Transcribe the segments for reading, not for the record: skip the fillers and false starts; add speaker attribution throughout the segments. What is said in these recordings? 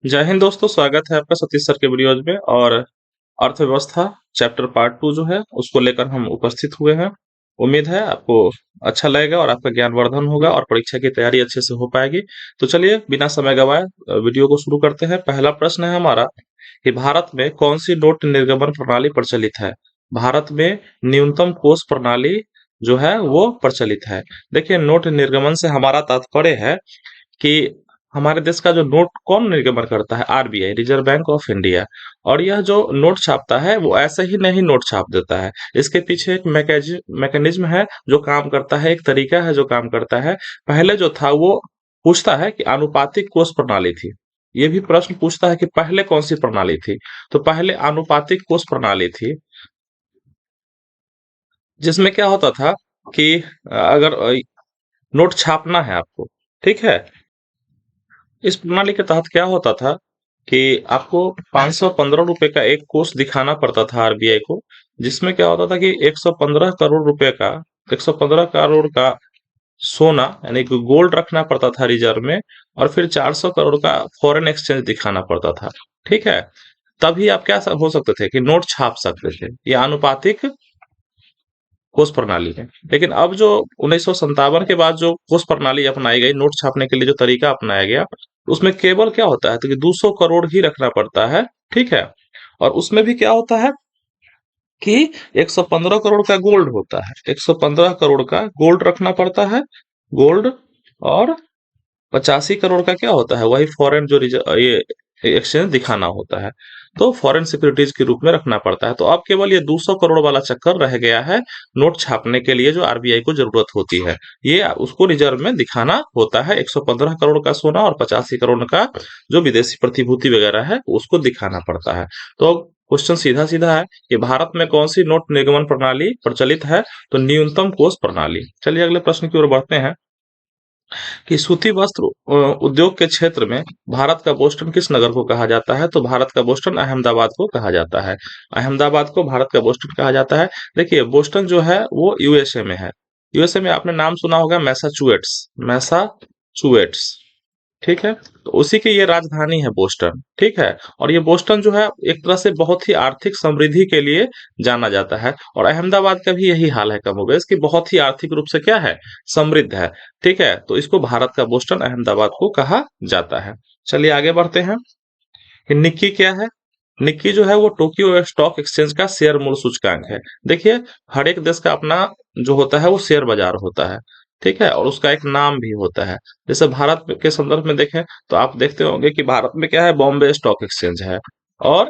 Speaker 1: जय हिंद दोस्तों, स्वागत है आपका सतीश सर के वीडियोज में। और अर्थव्यवस्था चैप्टर पार्ट 2 जो है उसको लेकर हम उपस्थित हुए हैं। उम्मीद है आपको अच्छा लगेगा और आपका ज्ञानवर्धन होगा और परीक्षा की तैयारी अच्छे से हो पाएगी। तो चलिए बिना समय गवाए वीडियो को शुरू करते हैं। पहला प्रश्न है हमारा कि भारत में कौन सी नोट निर्गमन प्रणाली प्रचलित है। भारत में न्यूनतम कोष प्रणाली जो है वो प्रचलित है। देखिए, नोट निर्गमन से हमारा तात्पर्य है कि हमारे देश का जो नोट कौन निर्गमन करता है, RBI, reserve bank of India. और यह जो नोट छापता है वो ऐसे ही नहीं नोट छाप देता है। इसके पीछे एक मैकेनिज्म है जो काम करता है, एक तरीका है जो काम करता है। पहले जो था वो पूछता है कि आनुपातिक कोष प्रणाली थी। ये भी प्रश्न पूछता है कि पहले कौन सी प्रणाली थी। तो पहले आनुपातिक कोष प्रणाली थी, जिसमें क्या होता था कि अगर नोट छापना है आपको, ठीक है, इस प्रणाली के तहत क्या होता था कि आपको 515 रुपए का एक कोष दिखाना पड़ता था आरबीआई को, जिसमें क्या होता था कि 115 करोड़ रुपए का 115 करोड़ का सोना यानी कि गोल्ड रखना पड़ता था रिजर्व में, और फिर 400 करोड़ का फॉरेन एक्सचेंज दिखाना पड़ता था। ठीक है, तभी आप क्या हो सकते थे कि नोट छाप सकते थे। ये आनुपातिक कोष प्रणाली है। लेकिन अब जो 1957 के बाद जो कोष प्रणाली अपनाई गई, नोट छापने के लिए जो तरीका अपनाया गया, उसमें केवल क्या होता है तो कि 200 करोड़ ही रखना पड़ता है। ठीक है, और उसमें भी क्या होता है कि 115 करोड़ का गोल्ड होता है, 115 करोड़ का गोल्ड रखना पड़ता है, गोल्ड। और 85 करोड़ का क्या होता है, वही फॉरेन जो ये एक्सचेंज दिखाना होता है। तो फॉरेन सिक्योरिटीज के रूप में रखना पड़ता है। तो अब केवल ये 200 करोड़ वाला चक्कर रह गया है नोट छापने के लिए, जो आरबीआई को जरूरत होती है। ये उसको रिजर्व में दिखाना होता है, 115 करोड़ का सोना और 85 करोड़ का जो विदेशी प्रतिभूति वगैरह है उसको दिखाना पड़ता है। तो क्वेश्चन सीधा सीधा है कि भारत में कौन सी नोट निर्गमन प्रणाली प्रचलित है। तो न्यूनतम कोष प्रणाली। चलिए अगले प्रश्न की ओर बढ़ते हैं कि सूती वस्त्र उद्योग के क्षेत्र में भारत का बोस्टन किस नगर को कहा जाता है। तो भारत का बोस्टन अहमदाबाद को कहा जाता है। अहमदाबाद को भारत का बोस्टन कहा जाता है। देखिए, बोस्टन जो है वो यूएसए में है। यूएसए में आपने नाम सुना होगा, मैसाचुएट्स, मैसाचुएट्स। ठीक है, तो उसी की ये राजधानी है बोस्टन। ठीक है, और ये बोस्टन जो है एक तरह से बहुत ही आर्थिक समृद्धि के लिए जाना जाता है। और अहमदाबाद का भी यही हाल है कमोबेश, कि बहुत ही आर्थिक रूप से क्या है, समृद्ध है। ठीक है, तो इसको भारत का बोस्टन अहमदाबाद को कहा जाता है। चलिए आगे बढ़ते हैं कि निक्की क्या है। निक्की जो है वो टोक्यो स्टॉक एक्सचेंज का शेयर मूल्य सूचकांक है। देखिए, हर एक देश का अपना जो होता है वो शेयर बाजार होता है। ठीक है, और उसका एक नाम भी होता है। जैसे भारत के संदर्भ में देखें तो आप देखते होंगे कि भारत में क्या है, बॉम्बे स्टॉक एक्सचेंज है और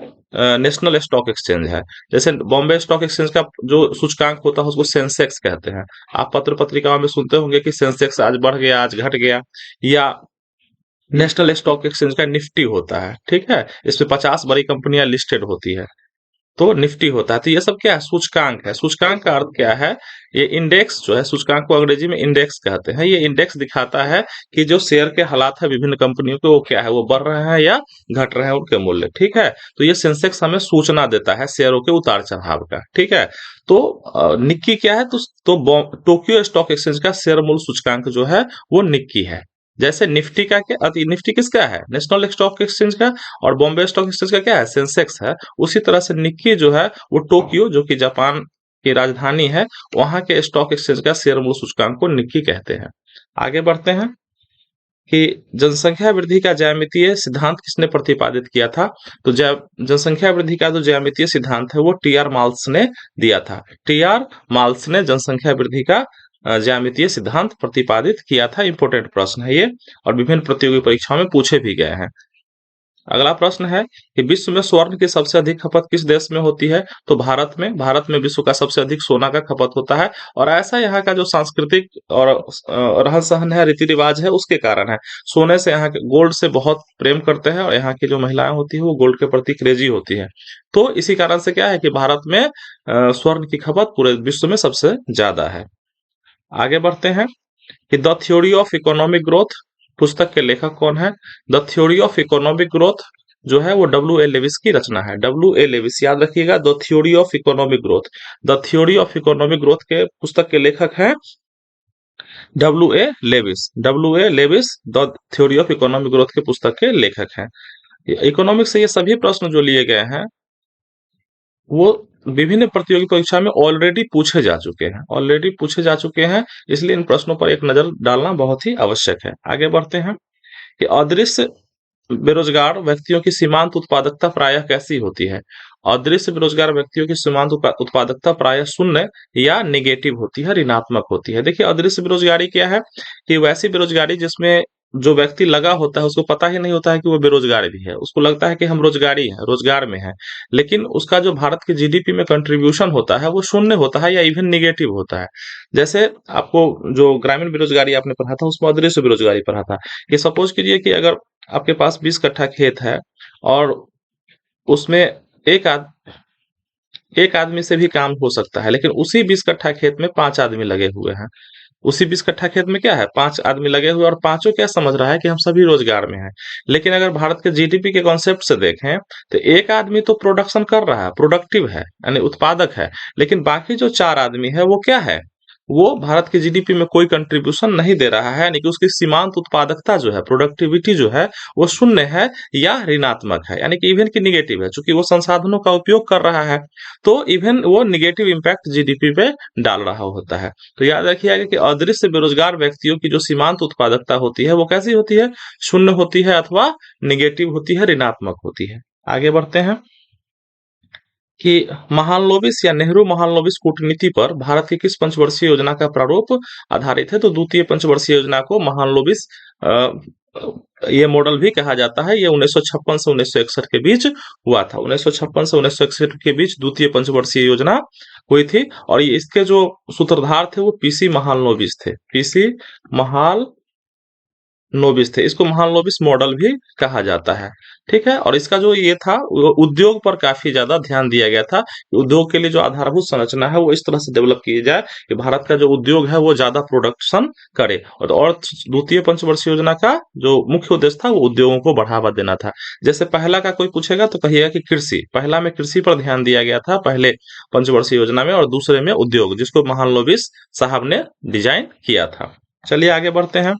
Speaker 1: नेशनल स्टॉक एक्सचेंज है। जैसे बॉम्बे स्टॉक एक्सचेंज का जो सूचकांक होता है उसको सेंसेक्स कहते हैं। आप पत्र पत्रिकाओं में सुनते होंगे कि सेंसेक्स आज बढ़ गया, आज घट गया। या नेशनल स्टॉक एक्सचेंज का निफ्टी होता है। ठीक है, इसमें 50 बड़ी कंपनियां लिस्टेड होती है, तो निफ्टी होता है। तो ये सब क्या है, सूचकांक है। सूचकांक का अर्थ क्या है, ये इंडेक्स जो है, सूचकांक को अंग्रेजी में इंडेक्स कहते हैं। ये इंडेक्स दिखाता है कि जो शेयर के हालात है विभिन्न कंपनियों के, वो क्या है, वो बढ़ रहे हैं या घट रहे हैं उनके मूल्य। ठीक है, तो ये सेंसेक्स हमें सूचना देता है शेयरों के उतार चढ़ाव का। ठीक है, तो निक्की क्या है, टोक्यो स्टॉक एक्सचेंज का शेयर मूल्य सूचकांक जो है वो निक्की है। जैसे निफ्टी का क्या, निफ्टी किसका है, नेशनल स्टॉक एक्सचेंज का। और बॉम्बे स्टॉक एक्सचेंज का क्या है, सेंसेक्स है। उसी तरह से निक्की जो है वो टोक्यो, जो कि जापान की राजधानी है, वहां के स्टॉक एक्सचेंज का शेयर मूल्य सूचकांक को निक्की कहते हैं। आगे बढ़ते हैं कि जनसंख्या वृद्धि का ज्यामितीय सिद्धांत किसने प्रतिपादित किया था। तो जनसंख्या वृद्धि का जो ज्यामितीय सिद्धांत है वो टीआर माल्स ने दिया था। टीआर माल्स ने जनसंख्या वृद्धि का ज्यामितीय सिद्धांत प्रतिपादित किया था। इंपॉर्टेंट प्रश्न है ये, और विभिन्न प्रतियोगी परीक्षाओं में पूछे भी गए हैं। अगला प्रश्न है कि विश्व में स्वर्ण की सबसे अधिक खपत किस देश में होती है। तो भारत में विश्व का सबसे अधिक सोना का खपत होता है। और ऐसा यहाँ का जो सांस्कृतिक और रहन सहन है, रीति रिवाज है, उसके कारण है। सोने से, यहाँ के गोल्ड से बहुत प्रेम करते हैं, और यहाँ की जो महिलाएं होती है वो गोल्ड के प्रति क्रेजी होती है। तो इसी कारण से क्या है कि भारत में स्वर्ण की खपत पूरे विश्व में सबसे ज्यादा है। आगे बढ़ते हैं कि the theory of economic growth पुस्तक के लेखक कौन है। The theory of economic growth जो है वो डब्ल्यू ए लेविस की रचना है। डब्ल्यू ए लेविस, याद रखिएगा, the theory of economic growth. The theory of economic growth के पुस्तक के लेखक हैं W A Lewis. The theory of economic growth के पुस्तक के लेखक हैं। इकोनॉमिक्स से ये सभी प्रश्न जो लिए गए हैं वो विभिन्न प्रतियोगी परीक्षा में ऑलरेडी पूछे जा चुके हैं। इसलिए इन प्रश्नों पर एक नजर डालना बहुत ही आवश्यक है। आगे बढ़ते हैं कि अदृश्य बेरोजगार व्यक्तियों की सीमांत उत्पादकता प्रायः कैसी होती है? अदृश्य बेरोजगार व्यक्तियों की सीमांत उत्पादकता प्रायः शून्य या नेगेटिव होती है, ऋणात्मक होती है। देखिए, अदृश्य बेरोजगारी क्या है कि वैसी बेरोजगारी जिसमें जो व्यक्ति लगा होता है उसको पता ही नहीं होता है कि वो बेरोजगार भी है, उसको लगता है कि हम रोजगारी है, रोजगार में है, लेकिन उसका जो भारत के जीडीपी में कंट्रीब्यूशन होता है वो शून्य होता है या इवन निगेटिव होता है। जैसे आपको जो ग्रामीण बेरोजगारी आपने पढ़ा था उसमें अदृश्य बेरोजगारी पढ़ा था कि सपोज कीजिए कि अगर आपके पास 20 कट्ठा खेत है और उसमें एक आद, एक आदमी से भी काम हो सकता है, लेकिन उसी 20 कट्ठा खेत में 5 आदमी लगे हुए हैं। उसी 20 कट्ठा खेत में क्या है, 5 आदमी लगे हुए और पांचों क्या समझ रहा है कि हम सभी रोजगार में हैं। लेकिन अगर भारत के जीडीपी के कॉन्सेप्ट से देखें तो एक आदमी तो प्रोडक्शन कर रहा है, प्रोडक्टिव है, यानी उत्पादक है, लेकिन बाकी जो 4 आदमी है वो क्या है, वो भारत के जीडीपी में कोई कंट्रीब्यूशन नहीं दे रहा है, यानी कि उसकी सीमांत उत्पादकता जो है, प्रोडक्टिविटी जो है वो शून्य है या ऋणात्मक है, यानी कि इवन की निगेटिव है। चूंकि वो संसाधनों का उपयोग कर रहा है तो इवन वो निगेटिव इम्पैक्ट जीडीपी पे डाल रहा होता है। तो याद रखिएगा कि अदृश्य बेरोजगार व्यक्तियों की जो सीमांत उत्पादकता होती है वो कैसी होती है, शून्य होती है अथवा निगेटिव होती है, ऋणात्मक होती है। आगे बढ़ते हैं कि महालनोबिस या नेहरू महालनोबिस कूटनीति पर भारत की किस पंचवर्षीय योजना का प्रारूप आधारित है? तो द्वितीय पंचवर्षीय योजना को महालनोबिस ये मॉडल भी कहा जाता है। ये 1956 से 1961 के बीच हुआ था। 1956 से 1961 के बीच द्वितीय पंचवर्षीय योजना हुई थी और ये इसके जो सूत्रधार थे वो पीसी महालनोबिस थे। पीसी महाल नोबिस थे। इसको महालनोबिस मॉडल भी कहा जाता है। ठीक है, और इसका जो ये था वो उद्योग पर काफी ज्यादा ध्यान दिया गया था कि उद्योग के लिए जो आधारभूत संरचना है वो इस तरह से डेवलप की जाए कि भारत का जो उद्योग है वो ज्यादा प्रोडक्शन करे। और द्वितीय पंचवर्षीय योजना का जो मुख्य उद्देश्य था वो उद्योगों को बढ़ावा देना था। जैसे पहला का कोई पूछेगा तो कहिएगा कि कृषि, पहला में कृषि पर ध्यान दिया गया था पहले पंचवर्षीय योजना में, और दूसरे में उद्योग, जिसको महालनोबिस साहब ने डिजाइन किया था। चलिए आगे बढ़ते हैं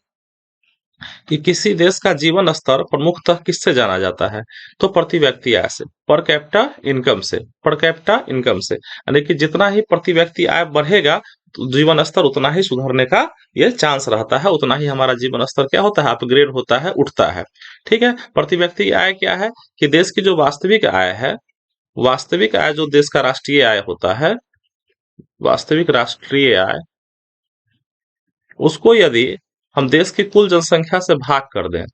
Speaker 1: कि किसी देश का जीवन स्तर प्रमुखतः किससे जाना जाता है? तो प्रति व्यक्ति आय से, पर कैपिटा इनकम से, पर कैपिटा इनकम से, यानी कि जितना ही प्रति व्यक्ति आय बढ़ेगा तो जीवन स्तर उतना ही सुधरने का ये चांस रहता है, उतना ही हमारा जीवन स्तर क्या होता है, अपग्रेड होता है, उठता है। ठीक है, प्रति व्यक्ति आय क्या है कि देश की जो वास्तविक आय है, वास्तविक आय जो देश का राष्ट्रीय आय होता है, वास्तविक राष्ट्रीय आय, उसको यदि हम देश की कुल जनसंख्या से भाग कर दें,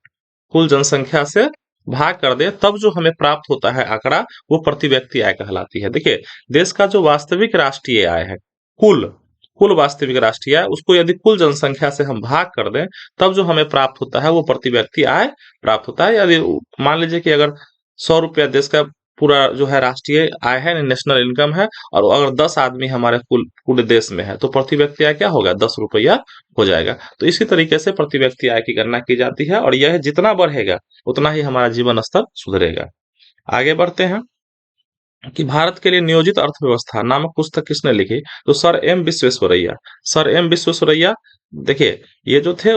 Speaker 1: कुल जनसंख्या से भाग कर दे तब जो हमें प्राप्त होता है आंकड़ा वो प्रति व्यक्ति आय कहलाती है। देखिए, देश का जो वास्तविक राष्ट्रीय आय है, कुल कुल वास्तविक राष्ट्रीय आय, उसको यदि कुल जनसंख्या से हम भाग कर दें तब जो हमें प्राप्त होता है वो प्रति व्यक्ति आय प्राप्त होता है। यदि मान लीजिए कि अगर 100 रुपया देश का पूरा जो है राष्ट्रीय आय है, नेशनल इनकम है, और अगर 10 आदमी हमारे कुल पूरे देश में है तो प्रति व्यक्ति आय क्या होगा, 10 रुपया हो जाएगा। तो इसी तरीके से प्रति व्यक्ति आय की गणना की जाती है और यह जितना बढ़ेगा उतना ही हमारा जीवन स्तर सुधरेगा। आगे बढ़ते हैं कि भारत के लिए नियोजित अर्थव्यवस्था नामक पुस्तक किसने लिखी? तो sir M Visvesvaraya. Sir M Visvesvaraya, देखिए ये जो थे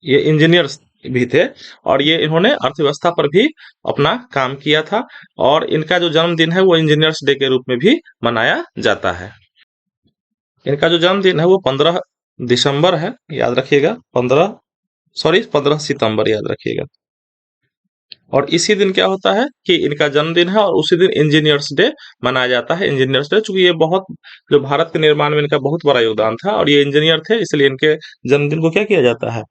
Speaker 1: ये इंजीनियर्स भी थे और ये इन्होंने अर्थव्यवस्था पर भी अपना काम किया था, और इनका जो जन्मदिन है वो इंजीनियर्स डे के रूप में भी मनाया जाता है। इनका जो जन्मदिन है वो 15 दिसंबर है, याद रखिएगा, 15 सितंबर याद रखिएगा। और इसी दिन क्या होता है कि इनका जन्मदिन है और उसी दिन इंजीनियर्स डे मनाया जाता है। इंजीनियर्स डे, चूंकि ये बहुत जो भारत के निर्माण में इनका बहुत बड़ा योगदान था और ये इंजीनियर थे, इसलिए इनके जन्मदिन को क्या किया जाता है,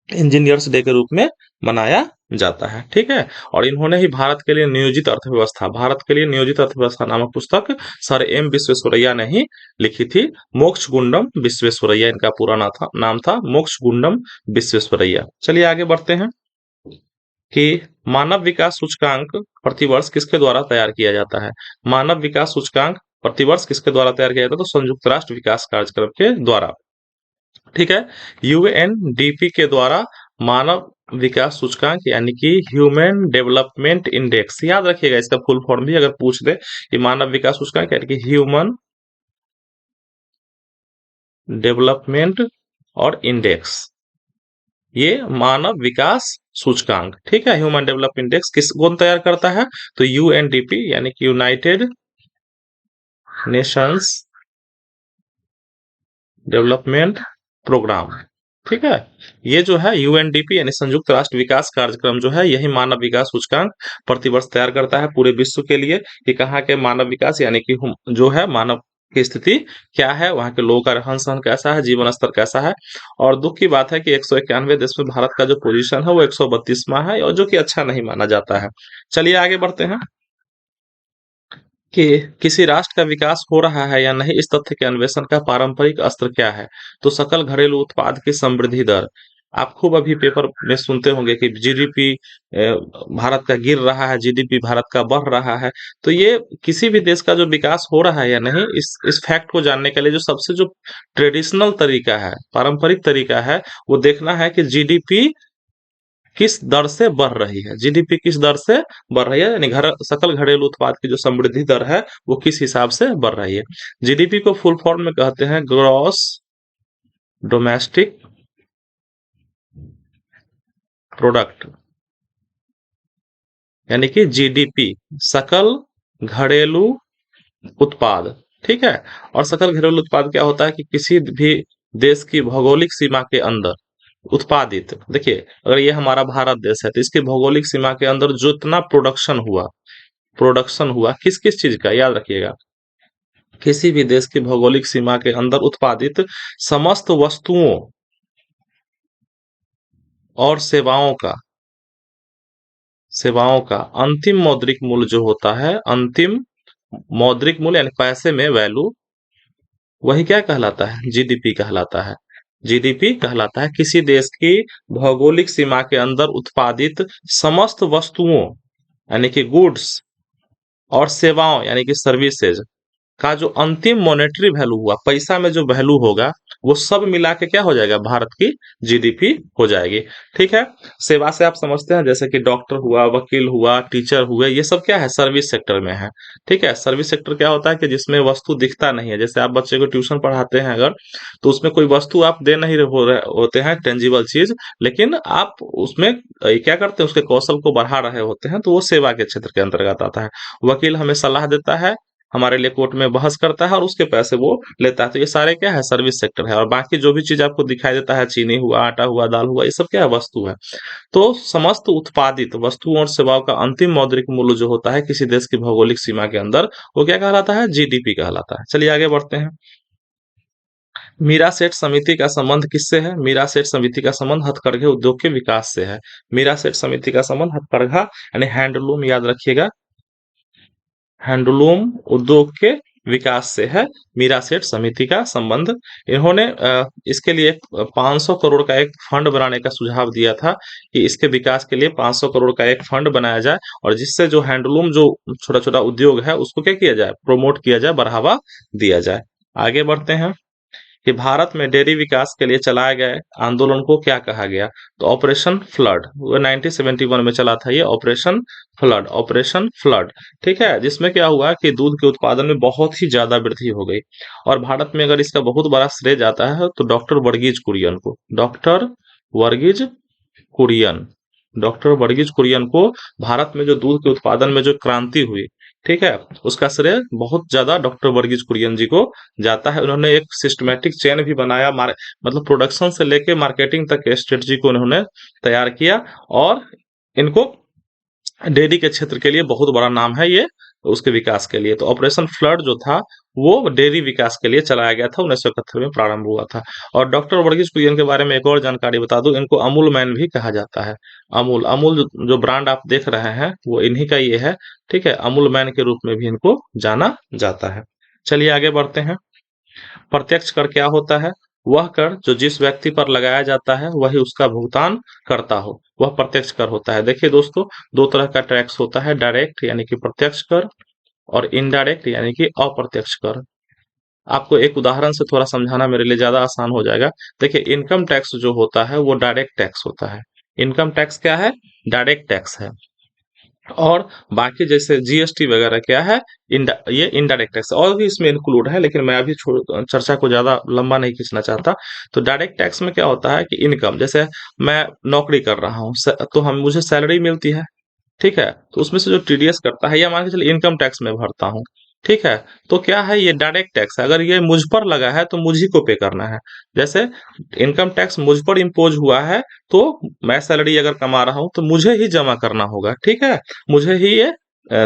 Speaker 1: इंजीनियर्स डे के रूप में मनाया जाता है। ठीक है, और इन्होंने ही भारत के लिए नियोजित अर्थव्यवस्था नामक पुस्तक सर एम विश्वेश्वरैया ने ही लिखी थी। मोक्ष गुंडम विश्वेश्वरैया इनका पूरा नाम था मोक्ष गुंडम विश्वेश्वरैया। चलिए आगे बढ़ते हैं कि मानव विकास सूचकांक प्रतिवर्ष किसके द्वारा तैयार किया जाता है? मानव विकास सूचकांक प्रतिवर्ष किसके द्वारा तैयार किया जाता है? तो संयुक्त राष्ट्र विकास कार्यक्रम के द्वारा। ठीक है, यूएनडीपी के द्वारा मानव विकास सूचकांक, यानी कि ह्यूमन डेवलपमेंट इंडेक्स, याद रखिएगा इसका फुल फॉर्म भी अगर पूछ दे कि मानव विकास सूचकांक यानी कि ह्यूमन डेवलपमेंट और इंडेक्स, ये मानव विकास सूचकांक, ठीक है, ह्यूमन डेवलपमेंट इंडेक्स किस कौन तैयार करता है? तो यूएनडीपी यानी कि यूनाइटेड नेशंस डेवलपमेंट प्रोग्राम, ठीक है। ये जो है यूएनडीपी यानी संयुक्त राष्ट्र विकास कार्यक्रम जो है, यही मानव विकास सूचकांक प्रतिवर्ष तैयार करता है पूरे विश्व के लिए कि कहाँ के मानव विकास यानी कि जो है मानव की स्थिति क्या है, वहाँ के लोगों का रहन सहन कैसा है, जीवन स्तर कैसा है। और दुख की बात है कि 191 देश में भारत का जो पोजीशन है वो 132वां है, और जो कि अच्छा नहीं माना जाता है। चलिए आगे बढ़ते हैं कि किसी राष्ट्र का विकास हो रहा है या नहीं, इस तथ्य के अन्वेषण का पारंपरिक अस्त्र क्या है? तो सकल घरेलू उत्पाद की समृद्धि दर। आप खूब अभी पेपर में सुनते होंगे कि जीडीपी भारत का गिर रहा है, जीडीपी भारत का बढ़ रहा है। तो ये किसी भी देश का जो विकास हो रहा है या नहीं, इस फैक्ट को जानने के लिए जो सबसे जो ट्रेडिशनल तरीका है, पारंपरिक तरीका है, वो देखना है कि जीडीपी किस दर से बढ़ रही है, जीडीपी किस दर से बढ़ रही है, यानी घर सकल घरेलू उत्पाद की जो समृद्धि दर है वो किस हिसाब से बढ़ रही है। जीडीपी को फुल फॉर्म में कहते हैं ग्रॉस डोमेस्टिक प्रोडक्ट, यानी कि जीडीपी सकल घरेलू उत्पाद, ठीक है। और सकल घरेलू उत्पाद क्या होता है कि किसी भी देश की भौगोलिक सीमा के अंदर उत्पादित, देखिए अगर ये हमारा भारत देश है तो इसकी भौगोलिक सीमा के अंदर जो इतना प्रोडक्शन हुआ किस किस चीज का, याद रखिएगा, किसी भी देश की भौगोलिक सीमा के अंदर उत्पादित समस्त वस्तुओं और सेवाओं का अंतिम मौद्रिक मूल्य जो होता है, अंतिम मौद्रिक मूल्य यानी पैसे में वैल्यू, वही क्या कहलाता है? जीडीपी कहलाता है। जीडीपी कहलाता है किसी देश की भौगोलिक सीमा के अंदर उत्पादित समस्त वस्तुओं यानी कि गुड्स और सेवाओं यानी कि सर्विसेज का जो अंतिम मॉनेटरी वैल्यू हुआ, पैसा में जो वैल्यू होगा, वो सब मिला के क्या हो जाएगा? भारत की जीडीपी हो जाएगी, ठीक है। सेवा से आप समझते हैं जैसे कि डॉक्टर हुआ, वकील हुआ, टीचर हुए, ये सब क्या है? सर्विस सेक्टर में है, ठीक है। सर्विस सेक्टर क्या होता है कि जिसमें वस्तु दिखता नहीं है, जैसे आप बच्चे को ट्यूशन पढ़ाते हैं अगर, तो उसमें कोई वस्तु आप दे नहीं रहे होते हैं, टेंजिबल चीज, लेकिन आप उसमें क्या करते हैं? उसके कौशल को बढ़ा रहे होते हैं, तो वो सेवा के क्षेत्र के अंतर्गत आता है। वकील हमें सलाह देता है, हमारे लिए कोर्ट में बहस करता है और उसके पैसे वो लेता है, तो ये सारे क्या है? सर्विस सेक्टर है। और बाकी जो भी चीज आपको दिखाई देता है, चीनी हुआ, आटा हुआ, दाल हुआ, ये सब क्या है? वस्तु है। तो समस्त उत्पादित वस्तुओं और सेवाओं का अंतिम मौद्रिक मूल्य जो होता है किसी देश की भौगोलिक सीमा के अंदर, वो क्या कहलाता है? जीडीपी कहलाता है। चलिए आगे बढ़ते हैं। मीरा सेठ समिति का संबंध किससे है? मीरा सेठ समिति का संबंध हथकरघे उद्योग के विकास से है। मीरा सेठ समिति का संबंध हथकरघा यानी हैंडलूम, याद रखिएगा, हैंडलूम उद्योग के विकास से है मीरा सेठ समिति का संबंध। इन्होंने इसके लिए 500 करोड़ का एक फंड बनाने का सुझाव दिया था कि इसके विकास के लिए 500 करोड़ का एक फंड बनाया जाए, और जिससे जो हैंडलूम जो छोटा छोटा उद्योग है उसको क्या किया जाए? प्रमोट किया जाए, बढ़ावा दिया जाए। आगे बढ़ते हैं कि भारत में डेयरी विकास के लिए चलाए गए आंदोलन को क्या कहा गया? तो ऑपरेशन फ्लड, वो 1971 में चला था ये ऑपरेशन फ्लड, ठीक है। जिसमें क्या हुआ कि दूध के उत्पादन में बहुत ही ज्यादा वृद्धि हो गई, और भारत में अगर इसका बहुत बड़ा श्रेय जाता है तो वर्गीज कुरियन डॉक्टर वर्गीज कुरियन को भारत में जो दूध के उत्पादन में जो क्रांति हुई, ठीक है, उसका श्रेय बहुत ज्यादा डॉक्टर वर्गीज कुरियन जी को जाता है। उन्होंने एक सिस्टमैटिक चेन भी बनाया, मतलब प्रोडक्शन से लेके मार्केटिंग तक के स्ट्रेटजी को उन्होंने तैयार किया, और इनको डेयरी के क्षेत्र के लिए बहुत बड़ा नाम है ये, उसके विकास के लिए। तो ऑपरेशन फ्लड जो था वो डेयरी विकास के लिए चलाया गया था, 1971 में प्रारंभ हुआ था। और डॉक्टर वर्गीज कुरियन के बारे में एक और जानकारी बता दूं, इनको अमूल मैन भी कहा जाता है। अमूल जो ब्रांड आप देख रहे हैं वो इन्हीं का ये है, ठीक है। अमूल मैन के रूप में भी इनको जाना जाता है। चलिए आगे बढ़ते हैं। प्रत्यक्ष कर क्या होता है? वह कर जो जिस व्यक्ति पर लगाया जाता है वही उसका भुगतान करता हो, वह प्रत्यक्ष कर होता है। देखिए दोस्तों, दो तरह का टैक्स होता है, डायरेक्ट यानी कि प्रत्यक्ष कर, और इनडायरेक्ट यानी कि अप्रत्यक्ष कर। आपको एक उदाहरण से थोड़ा समझाना मेरे लिए ज्यादा आसान हो जाएगा। देखिए, इनकम टैक्स जो होता है वो डायरेक्ट टैक्स होता है। इनकम टैक्स क्या है? डायरेक्ट टैक्स है। और बाकी जैसे जीएसटी वगैरह क्या है, ये इनडायरेक्ट टैक्स और भी इसमें इंक्लूड है, लेकिन मैं अभी चर्चा को ज्यादा लंबा नहीं खींचना चाहता। तो डायरेक्ट टैक्स में क्या होता है कि इनकम, जैसे मैं नौकरी कर रहा हूँ, तो हम मुझे सैलरी मिलती है, ठीक है, तो उसमें से जो टीडीएस कटता है, या मान के चलिए इनकम टैक्स में भरता हूँ, ठीक है, तो क्या है, ये डायरेक्ट टैक्स है। अगर ये मुझ पर लगा है तो मुझी को पे करना है। जैसे इनकम टैक्स मुझ पर इम्पोज हुआ है, तो मैं सैलरी अगर कमा रहा हूं तो मुझे ही जमा करना होगा, ठीक है, मुझे ही ये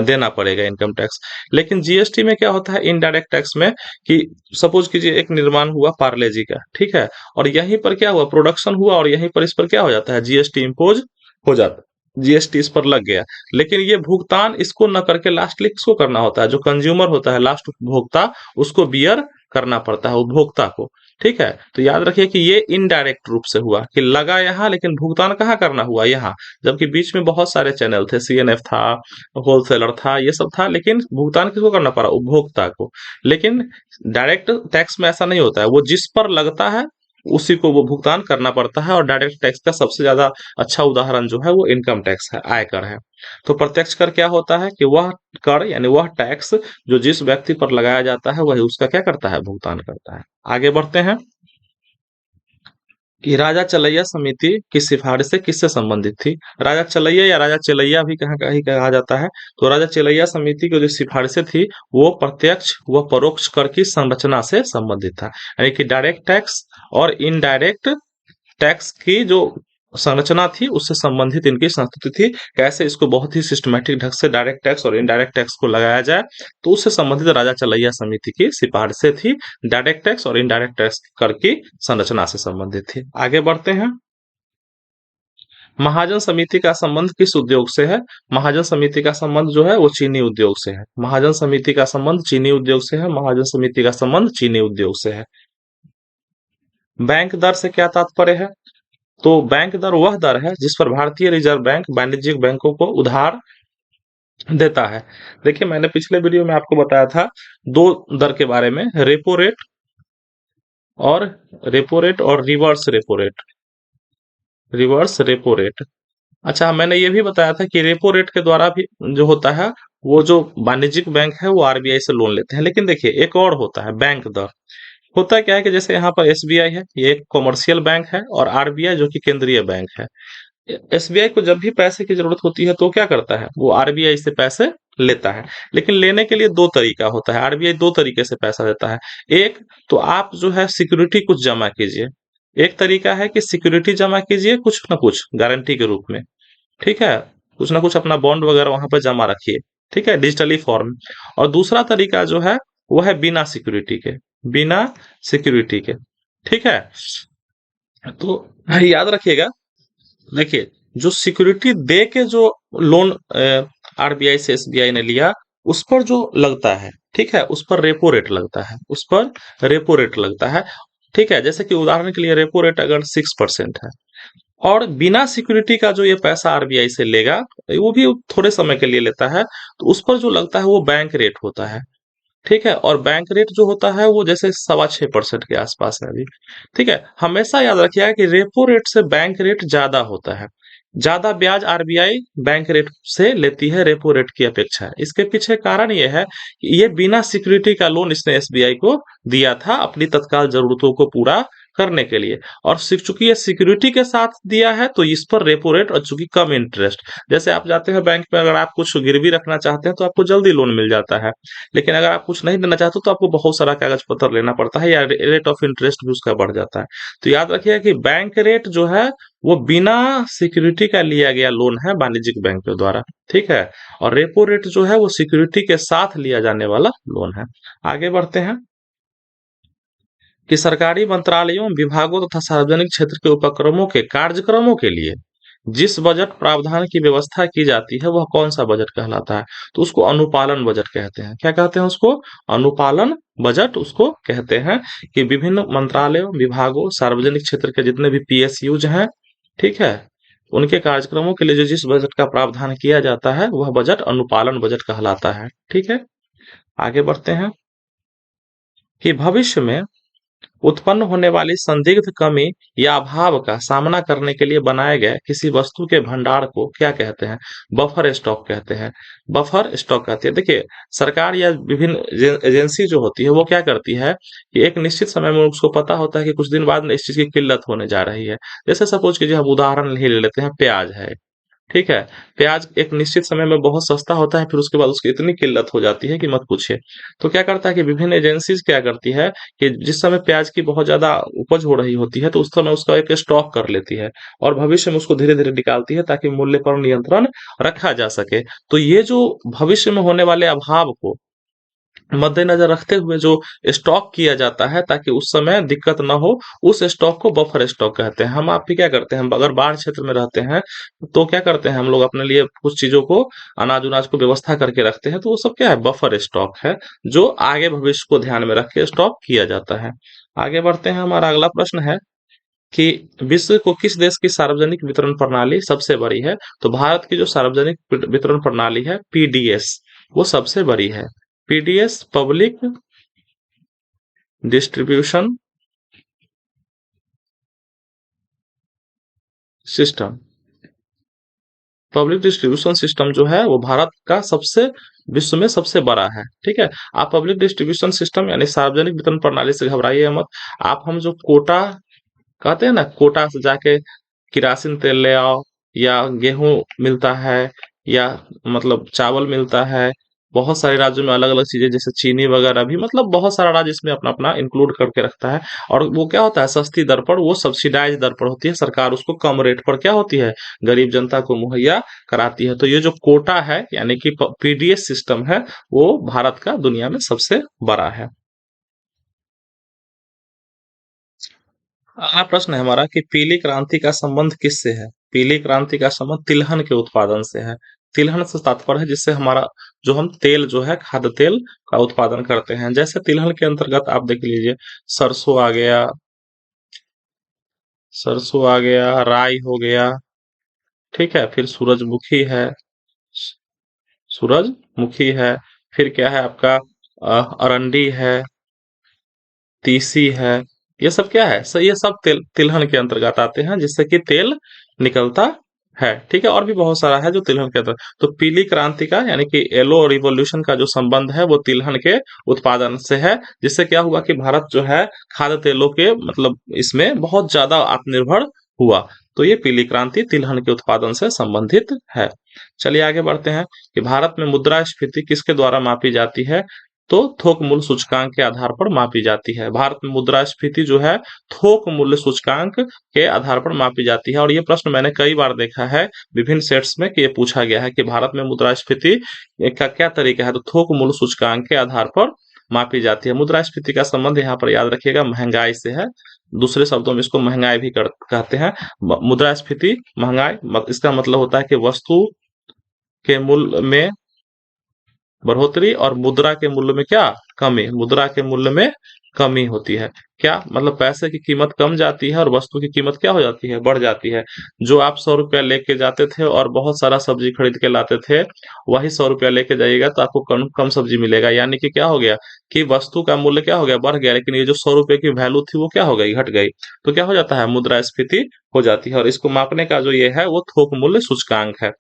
Speaker 1: देना पड़ेगा इनकम टैक्स। लेकिन जीएसटी में क्या होता है, इनडायरेक्ट टैक्स में, कि सपोज कीजिए एक निर्माण हुआ पार्ले जी का, ठीक है, और यहीं पर क्या हुआ, प्रोडक्शन हुआ, और यहीं पर इस पर क्या हो जाता है, जीएसटी इम्पोज हो जाता है, जीएसटी इस पर लग गया। लेकिन ये भुगतान इसको न करके लास्टली किसको करना होता है, जो कंज्यूमर होता है, लास्ट उपभोक्ता, उसको बियर करना पड़ता है उपभोक्ता को, ठीक है। तो याद रखिए कि ये इनडायरेक्ट रूप से हुआ, कि लगा यहाँ लेकिन भुगतान कहाँ करना हुआ, यहाँ, जबकि बीच में बहुत सारे चैनल थे, सीएनएफ था, होलसेलर था, ये सब था, लेकिन भुगतान किसको करना पड़ा, उपभोक्ता को। लेकिन डायरेक्ट टैक्स में ऐसा नहीं होता है, वो जिस पर लगता है उसी को वो भुगतान करना पड़ता है। और डायरेक्ट टैक्स का सबसे ज्यादा अच्छा उदाहरण जो है वो इनकम टैक्स है, आयकर है। तो प्रत्यक्ष कर क्या होता है कि वह कर यानी वह टैक्स जो जिस व्यक्ति पर लगाया जाता है वही उसका क्या करता है, भुगतान करता है। आगे बढ़ते हैं कि राजा चलैया समिति की सिफारिशें किससे संबंधित थी। राजा चलैया या राजा चलैया भी कहाँ कहीं कहा जाता है। तो राजा चलैया समिति की जो सिफारिशें थी वो प्रत्यक्ष व परोक्ष कर की संरचना से संबंधित था, यानी कि डायरेक्ट टैक्स और इनडायरेक्ट टैक्स की जो संरचना थी उससे संबंधित इनकी संस्कृति थी। कैसे इसको बहुत ही सिस्टमेटिक ढंग से डायरेक्ट टैक्स और इनडायरेक्ट टैक्स को लगाया जाए, तो उससे संबंधित राजा चलैया समिति की सिफारिशें थी। डायरेक्ट टैक्स और इनडायरेक्ट टैक्स कर की संरचना से संबंधित थी। आगे बढ़ते हैं। महाजन समिति का संबंध किस उद्योग से है। महाजन समिति का संबंध जो है वो चीनी उद्योग से है। महाजन समिति का संबंध चीनी उद्योग से है। महाजन समिति का संबंध चीनी उद्योग से है। बैंक दर से क्या तात्पर्य है। तो बैंक दर वह दर है जिस पर भारतीय रिजर्व बैंक वाणिज्यिक बैंकों को उधार देता है। देखिए, मैंने पिछले वीडियो में आपको बताया था दो दर के बारे में, और रेपो रेट और reverse repo rate. Reverse repo rate, अच्छा, मैंने ये भी बताया था कि रेपो रेट के द्वारा भी जो होता है, वो जो वाणिज्यिक बैंक है वो आरबीआई से लोन लेते हैं। लेकिन देखिए, एक और होता है बैंक दर। होता क्या है कि जैसे यहाँ पर एसबीआई है, ये एक कॉमर्शियल बैंक है, और आरबीआई जो कि केंद्रीय बैंक है। एसबीआई को जब भी पैसे की जरूरत होती है तो क्या करता है, वो आरबीआई से पैसे लेता है। लेकिन लेने के लिए दो तरीका होता है, आरबीआई दो तरीके से पैसा देता है। एक, तो आप जो है सिक्योरिटी कुछ जमा कीजिए। एक तरीका है कि सिक्योरिटी जमा कीजिए कुछ ना कुछ गारंटी के रूप में, ठीक है, कुछ ना कुछ अपना बॉन्ड वगैरह वहां पर जमा रखिए, ठीक है, डिजिटली फॉर्म। और दूसरा तरीका जो है वो है बिना सिक्योरिटी के, बिना सिक्योरिटी के, ठीक है। तो याद रखिएगा, देखिए, जो सिक्योरिटी दे के जो लोन आरबीआई से एसबीआई ने लिया, उस पर जो लगता है, ठीक है, उस पर रेपो रेट लगता है, उस पर रेपो रेट लगता है, ठीक है। जैसे कि उदाहरण के लिए रेपो रेट अगर 6% है, और बिना सिक्योरिटी का जो ये पैसा आरबीआई से लेगा, वो भी थोड़े समय के लिए लेता है, तो उस पर जो लगता है वो बैंक रेट होता है, ठीक है। और बैंक रेट जो होता है वो जैसे 6.25% के आसपास है अभी, ठीक है। हमेशा याद रखिएगा कि रेपो रेट से बैंक रेट ज्यादा होता है, ज्यादा ब्याज आरबीआई बैंक रेट से लेती है रेपो रेट की अपेक्षा। इसके पीछे कारण ये है कि ये बिना सिक्योरिटी का लोन इसने एसबीआई को दिया था अपनी तत्काल जरूरतों को पूरा करने के लिए। और चूंकि ये सिक्योरिटी के साथ दिया है तो इस पर रेपो रेट और चूंकि कम इंटरेस्ट, जैसे आप जाते हैं बैंक में, अगर आप कुछ गिरवी रखना चाहते हैं तो आपको जल्दी लोन मिल जाता है। लेकिन अगर आप कुछ नहीं देना चाहते तो आपको बहुत सारा कागज पत्र लेना पड़ता है, या रेट ऑफ इंटरेस्ट भी उसका बढ़ जाता है। तो याद रखिए कि बैंक रेट जो है वो बिना सिक्योरिटी का लिया गया लोन है वाणिज्यिक बैंक के द्वारा, ठीक है। और रेपो रेट जो है वो सिक्योरिटी के साथ लिया जाने वाला लोन है। आगे बढ़ते हैं कि सरकारी मंत्रालयों, विभागों तथा सार्वजनिक क्षेत्र के उपक्रमों के कार्यक्रमों के लिए जिस बजट प्रावधान की व्यवस्था की जाती है वह कौन सा बजट कहलाता है। तो उसको अनुपालन बजट कहते हैं। क्या कहते हैं उसको, अनुपालन बजट उसको कहते हैं। कि विभिन्न मंत्रालयों, विभागों, सार्वजनिक क्षेत्र के जितने भी पीएसयूज हैं, ठीक है, उनके कार्यक्रमों के लिए जो जिस बजट का प्रावधान किया जाता है वह बजट अनुपालन बजट कहलाता है, ठीक है। आगे बढ़ते हैं कि भविष्य में उत्पन्न होने वाली संदिग्ध कमी या अभाव का सामना करने के लिए बनाए गए किसी वस्तु के भंडार को क्या कहते हैं? बफर स्टॉक कहते हैं। बफर स्टॉक कहते हैं। देखिए, सरकार या विभिन्न एजेंसी जो होती है वो क्या करती है कि एक निश्चित समय में उसको पता होता है कि कुछ दिन बाद इस चीज की किल्लत होने जा रही है। जैसे सपोज कीजिए, हम उदाहरण ही ले लेते हैं, प्याज है। ठीक है। प्याज एक निश्चित समय में बहुत सस्ता होता है, फिर उसके बाद उसकी इतनी किल्लत हो जाती है कि मत पूछिए। तो क्या करता है कि विभिन्न एजेंसीज क्या करती है कि जिस समय प्याज की बहुत ज्यादा उपज हो रही होती है तो उस समय उसका एक स्टॉक कर लेती है और भविष्य में उसको धीरे धीरे निकालती है ताकि मूल्य पर नियंत्रण रखा जा सके। तो ये जो भविष्य में होने वाले अभाव को मद्देनजर रखते हुए जो स्टॉक किया जाता है ताकि उस समय दिक्कत ना हो, उस स्टॉक को बफर स्टॉक कहते हैं। हम आप भी क्या करते हैं, हम अगर बाढ़ क्षेत्र में रहते हैं तो क्या करते हैं, हम लोग अपने लिए कुछ चीजों को, अनाज उनाज को व्यवस्था करके रखते हैं, तो वो सब क्या है, बफर स्टॉक है, जो आगे भविष्य को ध्यान में रख के स्टॉक किया जाता है। आगे बढ़ते हैं। हमारा अगला प्रश्न है कि विश्व को किस देश की सार्वजनिक वितरण प्रणाली सबसे बड़ी है? तो भारत की जो सार्वजनिक वितरण प्रणाली है, पीडीएस, वो सबसे बड़ी है। PDS, public distribution system. Public distribution system जो है वो भारत का सबसे, विश्व में सबसे बड़ा है। ठीक है। आप पब्लिक डिस्ट्रीब्यूशन सिस्टम यानी सार्वजनिक वितरण प्रणाली से घबराइए मत। आप, हम जो कोटा कहते हैं ना, कोटा से जाके किरासिन तेल ले आओ, या गेहूं मिलता है, या मतलब चावल मिलता है। बहुत सारे राज्यों में अलग अलग चीजें, जैसे चीनी वगैरह भी, मतलब बहुत सारा राज्य इसमें अपना अपना इंक्लूड करके रखता है। और वो क्या होता है, सस्ती दर पर, वो सब्सिडाइज दर पर होती है, सरकार उसको कम रेट पर क्या होती है, गरीब जनता को मुहैया कराती है। तो ये जो कोटा है यानी कि पीडीएस सिस्टम है, वो भारत का दुनिया में सबसे बड़ा है। अगला प्रश्न है हमारा कि पीली क्रांति का संबंध किससे है? पीली क्रांति का संबंध तिलहन के उत्पादन से है। तिलहन से तात्पर्य है जिससे हमारा, जो हम तेल जो है, खाद्य तेल का उत्पादन करते हैं। जैसे तिलहन के अंतर्गत आप देख लीजिए, सरसों आ गया, सरसों आ गया, राई हो गया। ठीक है। फिर सूरजमुखी है, सूरजमुखी है। फिर क्या है आपका, अरंडी है, तीसी है। ये सब क्या है, ये सब तिलहन के अंतर्गत आते हैं, जिससे कि तेल निकलता है। ठीक है। और भी बहुत सारा है जो तिलहन के अंदर। तो पीली क्रांति का यानी कि येलो रिवॉल्यूशन का जो संबंध है वो तिलहन के उत्पादन से है, जिससे क्या हुआ कि भारत जो है खाद्य तेलों के, मतलब इसमें बहुत ज्यादा आत्मनिर्भर हुआ। तो ये पीली क्रांति तिलहन के उत्पादन से संबंधित है। चलिए आगे बढ़ते हैं कि भारत में मुद्रास्फीति किसके द्वारा मापी जाती है? तो थोक मूल्य सूचकांक के आधार पर मापी जाती है। भारत में मुद्रास्फीति जो है थोक मूल्य सूचकांक के आधार पर मापी जाती है। और ये प्रश्न मैंने कई बार देखा है विभिन्न सेट्स में कि ये पूछा गया है कि भारत में मुद्रास्फीति का क्या तरीका है, तो थोक मूल्य सूचकांक के आधार पर मापी जाती है। मुद्रास्फीति का संबंध यहाँ पर याद रखिएगा महंगाई से है। दूसरे शब्दों में इसको महंगाई भी कहते हैं। मुद्रास्फीति महंगाई, इसका मतलब होता है कि वस्तु के मूल्य में बढ़ोतरी और मुद्रा के मूल्य में क्या, कमी। मुद्रा के मूल्य में कमी होती है। क्या मतलब, पैसे की कीमत कम जाती है और वस्तु की कीमत क्या हो जाती है, बढ़ जाती है। जो आप 100 रुपया लेके जाते थे और बहुत सारा सब्जी खरीद के लाते थे, वही 100 रुपया लेके जाइएगा तो आपको कम कम सब्जी मिलेगा। यानी कि क्या हो गया कि वस्तु का मूल्य क्या हो गया, बढ़ गया, लेकिन ये जो 100 रुपए की वैल्यू थी वो क्या हो गई, घट गई। तो क्या हो जाता है, मुद्रास्फीति हो जाती है। और इसको मापने का जो ये है वो थोक मूल्य सूचकांक है।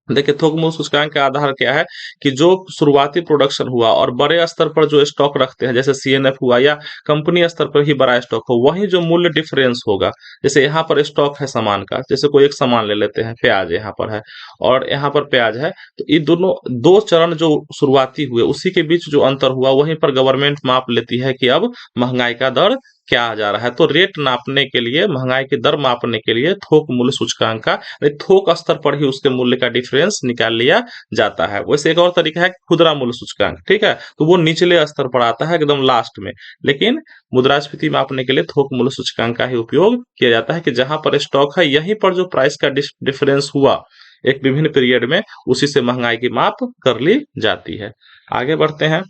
Speaker 1: देखिए, थोक मूल्य सूचकांक का आधार क्या है कि जो शुरुआती प्रोडक्शन हुआ और बड़े स्तर पर जो स्टॉक रखते हैं, जैसे सीएनएफ हुआ, या कंपनी स्तर पर ही बड़ा स्टॉक हो, वही जो मूल्य डिफरेंस होगा। जैसे यहाँ पर स्टॉक है सामान का, जैसे कोई एक सामान ले लेते हैं, प्याज यहाँ पर है और यहाँ पर प्याज है, तो ये दोनों दो चरण जो शुरुआती हुए उसी के बीच जो अंतर हुआ, वहीं पर गवर्नमेंट माप लेती है कि अब महंगाई का दर क्या आ जा रहा है। तो रेट नापने के लिए, महंगाई की दर मापने के लिए थोक मूल्य सूचकांक का, थोक स्तर पर ही उसके मूल्य का डिफरेंस निकाल लिया जाता है। वैसे एक और तरीका है खुदरा मूल्य सूचकांक। ठीक है। तो वो निचले स्तर पर आता है, एकदम लास्ट में। लेकिन मुद्रास्फीति मापने के लिए थोक मूल्य सूचकांक का ही उपयोग किया जाता है कि जहां पर स्टॉक है, यहीं पर जो प्राइस का डिफरेंस हुआ एक विभिन्न पीरियड में, उसी से महंगाई की माप कर ली जाती है। आगे बढ़ते हैं।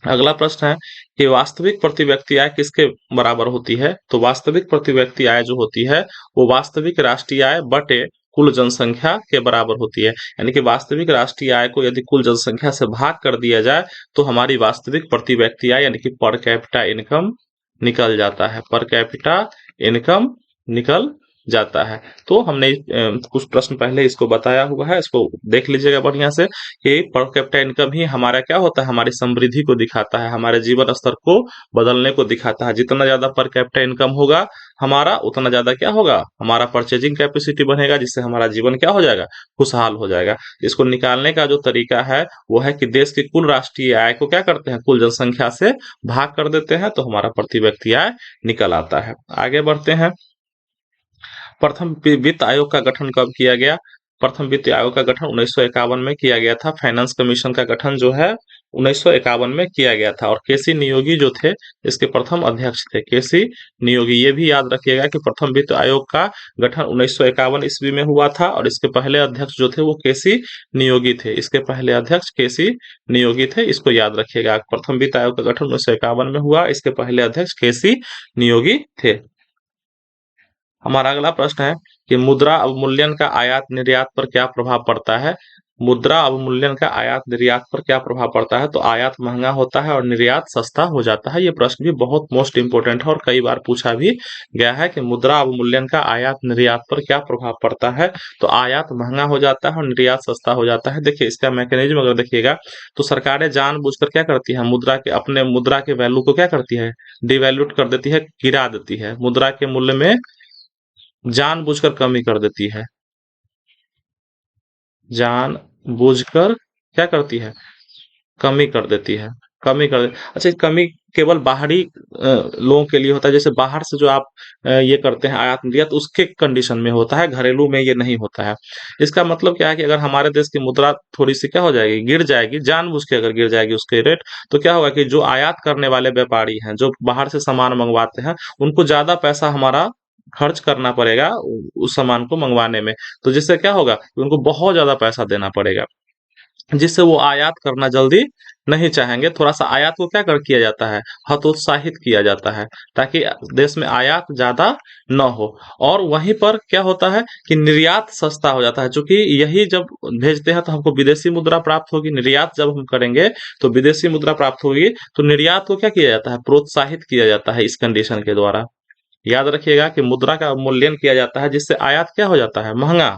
Speaker 1: अगला प्रश्न है कि वास्तविक प्रति व्यक्ति आय किसके बराबर होती है? तो वास्तविक प्रति व्यक्ति आय जो होती है वो वास्तविक राष्ट्रीय आय बटे कुल जनसंख्या के बराबर होती है। यानी कि वास्तविक राष्ट्रीय आय को यदि कुल जनसंख्या से भाग कर दिया जाए तो हमारी वास्तविक प्रति व्यक्ति आय यानी कि पर कैपिटा इनकम निकल जाता है, पर कैपिटा इनकम निकल जाता है। तो हमने कुछ प्रश्न पहले इसको बताया हुआ है, इसको देख लीजिएगा बढ़िया से कि पर कैपिटा इनकम ही हमारा क्या होता है, हमारी समृद्धि को दिखाता है, हमारे जीवन स्तर को बदलने को दिखाता है। जितना ज्यादा पर कैपिटा इनकम होगा हमारा, उतना ज्यादा क्या होगा, हमारा परचेजिंग कैपेसिटी बढ़ेगा, जिससे हमारा जीवन क्या हो जाएगा, खुशहाल हो जाएगा। इसको निकालने का जो तरीका है वो है कि देश की कुल राष्ट्रीय आय को क्या करते हैं, कुल जनसंख्या से भाग कर देते हैं, तो हमारा प्रति व्यक्ति आय निकल आता है। आगे बढ़ते हैं। प्रथम वित्त आयोग का गठन कब किया गया? प्रथम वित्त आयोग का गठन 1951 में किया गया था। फाइनेंस कमीशन का गठन जो है 1951 में किया गया था, और केसी नियोगी जो थे इसके प्रथम अध्यक्ष थे, केसी नियोगी। ये भी याद रखिएगा कि प्रथम वित्त आयोग का गठन 1951 ईस्वी में हुआ था, और इसके पहले अध्यक्ष जो थे वो केसी नियोगी थे। इसके पहले अध्यक्ष केसी नियोगी थे, इसको याद रखिएगा। प्रथम वित्त आयोग का गठन 1951 में हुआ, इसके पहले अध्यक्ष केसी नियोगी थे। हमारा अगला प्रश्न है कि मुद्रा अवमूल्यन का आयात निर्यात पर क्या प्रभाव पड़ता है? मुद्रा अवमूल्यन का आयात निर्यात पर क्या प्रभाव पड़ता है? तो आयात महंगा होता है और निर्यात सस्ता हो जाता है। ये प्रश्न भी बहुत मोस्ट इंपोर्टेंट है और कई बार पूछा भी गया है कि मुद्रा अवमूल्यन का आयात निर्यात पर क्या प्रभाव पड़ता है? तो आयात महंगा हो जाता है और निर्यात सस्ता हो जाता है। देखिए इसका मैकेनिज्म अगर देखिएगा तो सरकारें जानबूझकर क्या करती है, मुद्रा के अपने मुद्रा के वैल्यू को क्या करती है, डिवैल्यूट कर देती है, गिरा देती है, मुद्रा के मूल्य में जानबूझकर कमी कर देती है। जानबूझकर क्या करती है, कमी कर देती है, कमी कर अच्छा, कमी केवल बाहरी लोगों के लिए होता है, जैसे बाहर से जो आप ये करते हैं आयात निर्यात, उसके कंडीशन में होता है, घरेलू में ये नहीं होता है। इसका मतलब क्या है कि अगर हमारे देश की मुद्रा थोड़ी सी क्या हो जाएगी, गिर जाएगी, जानबूझ के अगर गिर जाएगी उसके रेट, तो क्या होगा कि जो आयात करने वाले व्यापारी हैं, जो बाहर से सामान मंगवाते हैं, उनको ज्यादा पैसा हमारा खर्च करना पड़ेगा उस सामान को मंगवाने में। तो जिससे क्या होगा कि उनको बहुत ज्यादा पैसा देना पड़ेगा, जिससे वो आयात करना जल्दी नहीं चाहेंगे। थोड़ा सा आयात को क्या कर किया जाता है, हतोत्साहित किया जाता है, ताकि देश में आयात ज्यादा न हो। और वहीं पर क्या होता है कि निर्यात सस्ता हो जाता है, क्योंकि यही जब भेजते हैं तो हमको विदेशी मुद्रा प्राप्त होगी, निर्यात जब हम करेंगे तो विदेशी मुद्रा प्राप्त होगी, तो निर्यात को क्या किया जाता है, प्रोत्साहित किया जाता है इस कंडीशन के द्वारा। याद रखिएगा कि मुद्रा का अवमूल्यन किया जाता है, जिससे आयात क्या हो जाता है, महंगा,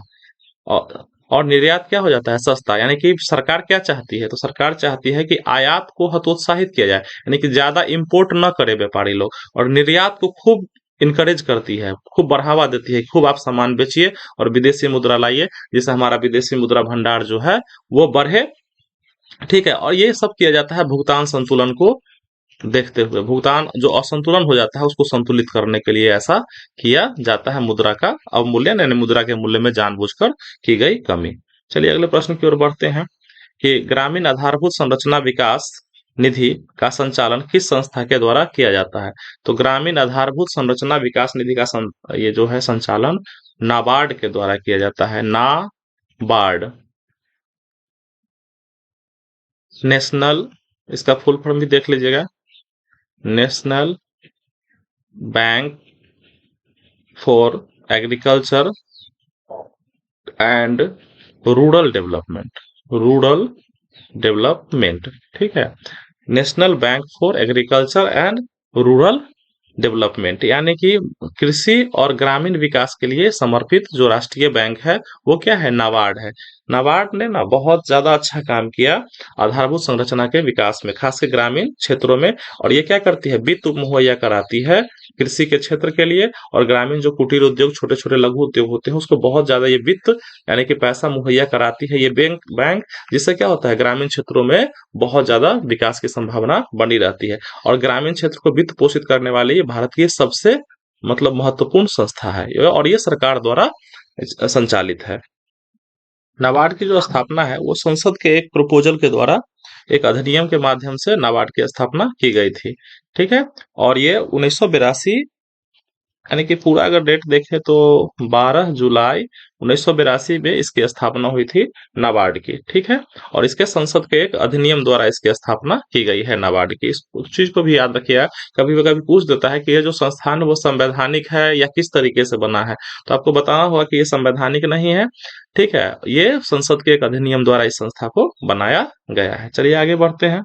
Speaker 1: और और निर्यात क्या हो जाता है, सस्ता। यानी कि सरकार क्या चाहती है, तो सरकार चाहती है कि आयात को हतोत्साहित किया जाए, यानी कि ज्यादा इंपोर्ट न करे व्यापारी लोग, और निर्यात को खूब इनकरेज करती है, खूब बढ़ावा देती है, खूब आप सामान बेचिए और विदेशी मुद्रा लाइए, जिससे हमारा विदेशी मुद्रा भंडार जो है वो बढ़े। ठीक है, और ये सब किया जाता है भुगतान संतुलन को देखते हुए। भुगतान जो असंतुलन हो जाता है उसको संतुलित करने के लिए ऐसा किया जाता है, मुद्रा का अवमूल्यन, यानी मुद्रा के मूल्य में जानबूझकर की गई कमी। चलिए अगले प्रश्न की ओर बढ़ते हैं कि ग्रामीण आधारभूत संरचना विकास निधि का संचालन किस संस्था के द्वारा किया जाता है? तो ग्रामीण आधारभूत संरचना विकास निधि का ये जो है संचालन नाबार्ड के द्वारा किया जाता है। नाबार्ड, नेशनल, इसका फुल फॉर्म भी देख लीजिएगा, national bank for agriculture and rural development, rural development. ठीक है, national bank for agriculture and rural development, यानी कि कृषि और ग्रामीण विकास के लिए समर्पित जो राष्ट्रीय बैंक है वो क्या है, नाबार्ड है। नाबार्ड ने ना बहुत ज्यादा अच्छा काम किया आधारभूत संरचना के विकास में, खासकर ग्रामीण क्षेत्रों में। और ये क्या करती है, वित्त मुहैया कराती है कृषि के क्षेत्र के लिए, और ग्रामीण जो कुटीर उद्योग, छोटे छोटे लघु उद्योग होते हैं, उसको बहुत ज्यादा ये वित्त यानी कि पैसा मुहैया कराती है ये बैंक, जिससे क्या होता है, ग्रामीण क्षेत्रों में बहुत ज्यादा विकास की संभावना बनी रहती है। और ग्रामीण क्षेत्र को वित्त पोषित करने वाली ये भारत की सबसे मतलब महत्वपूर्ण संस्था है, और ये सरकार द्वारा संचालित है। नाबार्ड की जो स्थापना है वो संसद के एक प्रपोजल के द्वारा, एक अधिनियम के माध्यम से नाबार्ड की स्थापना की गई थी। ठीक है, और ये 1982, यानी कि पूरा अगर डेट देखें तो 12 जुलाई 1982 में इसकी स्थापना हुई थी नाबार्ड की। ठीक है, और इसके संसद के एक अधिनियम द्वारा इसकी स्थापना की गई है नाबार्ड की। इस चीज को भी याद रखिएगा, कभी कभी पूछ देता है कि ये जो संस्थान है वो संवैधानिक है या किस तरीके से बना है, तो आपको बताना होगा कि ये संवैधानिक नहीं है। ठीक है, ये संसद के एक अधिनियम द्वारा इस संस्था को बनाया गया है। चलिए आगे बढ़ते हैं।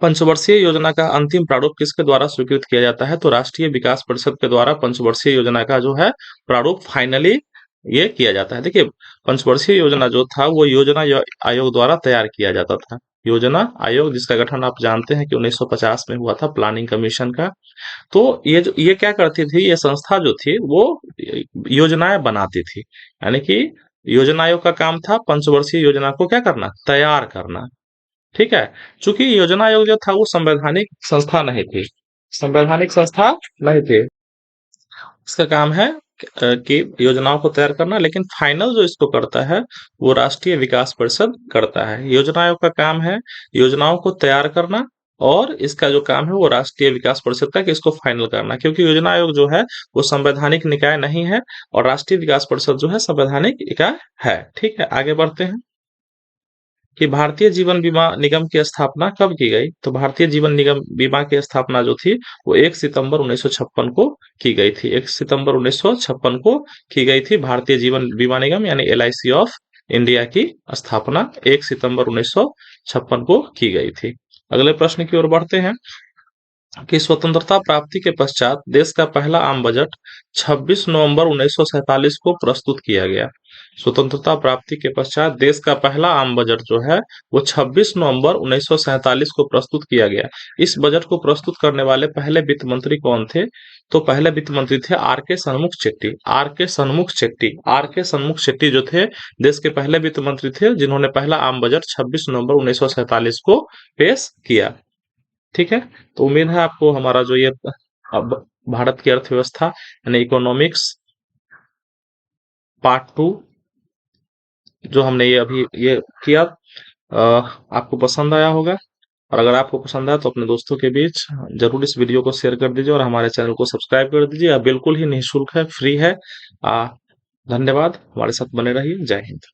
Speaker 1: पंचवर्षीय योजना का अंतिम प्रारूप किसके द्वारा स्वीकृत किया जाता है? तो राष्ट्रीय विकास परिषद के द्वारा पंचवर्षीय योजना का जो है प्रारूप फाइनली ये किया जाता है। देखिए, पंचवर्षीय योजना जो था वो योजना आयोग द्वारा तैयार किया जाता था। योजना आयोग जिसका गठन आप जानते हैं कि 1950 में हुआ था, प्लानिंग कमीशन का। तो ये क्या करती थी, ये संस्था जो थी वो योजनाएं बनाती थी। यानी कि योजना आयोग का काम था पंचवर्षीय योजना को क्या करना, तैयार करना। ठीक है। चूंकि योजना आयोग जो था वो संवैधानिक संस्था नहीं थी, संवैधानिक संस्था नहीं थी। इसका काम है कि योजनाओं को तैयार करना, लेकिन फाइनल जो इसको करता है वो राष्ट्रीय विकास परिषद करता है। योजना आयोग का काम है योजनाओं को तैयार करना, और इसका जो काम है वो राष्ट्रीय विकास परिषद का कि इसको फाइनल करना, क्योंकि योजना आयोग जो है वो संवैधानिक निकाय नहीं है और राष्ट्रीय विकास परिषद जो है संवैधानिक इकाई है। ठीक है, आगे बढ़ते हैं कि भारतीय जीवन बीमा निगम की स्थापना कब की गई? तो भारतीय जीवन निगम बीमा की स्थापना जो थी वो 1 सितंबर 1956 को की गई थी। 1 सितंबर 1956 को की गई थी भारतीय जीवन बीमा निगम यानी एलआईसी ऑफ इंडिया की स्थापना 1 सितंबर 1956 को की गई थी। अगले प्रश्न की ओर बढ़ते हैं कि स्वतंत्रता प्राप्ति के पश्चात देश का पहला आम बजट 26 नवंबर 1947 को प्रस्तुत किया गया। स्वतंत्रता प्राप्ति के पश्चात देश का पहला आम बजट जो है वो 26 नवंबर 1947 को प्रस्तुत किया गया। इस बजट को प्रस्तुत करने वाले पहले वित्त मंत्री कौन थे? तो पहले वित्त मंत्री थे आर के सन्मुख चेट्टी। आर के सन्मुख चेट्टी, आर के सन्मुख चेट्टी जो थे देश के पहले वित्त मंत्री थे जिन्होंने पहला आम बजट 26 नवंबर 1947 को पेश किया। ठीक है, तो उम्मीद है आपको हमारा जो ये अब भारत की अर्थव्यवस्था यानी इकोनॉमिक्स पार्ट 2 जो हमने ये अभी ये किया आपको पसंद आया होगा। और अगर आपको पसंद आया तो अपने दोस्तों के बीच जरूर इस वीडियो को शेयर कर दीजिए और हमारे चैनल को सब्सक्राइब कर दीजिए। बिल्कुल ही निःशुल्क है, फ्री है। धन्यवाद, हमारे साथ बने रहिए। जय हिंद।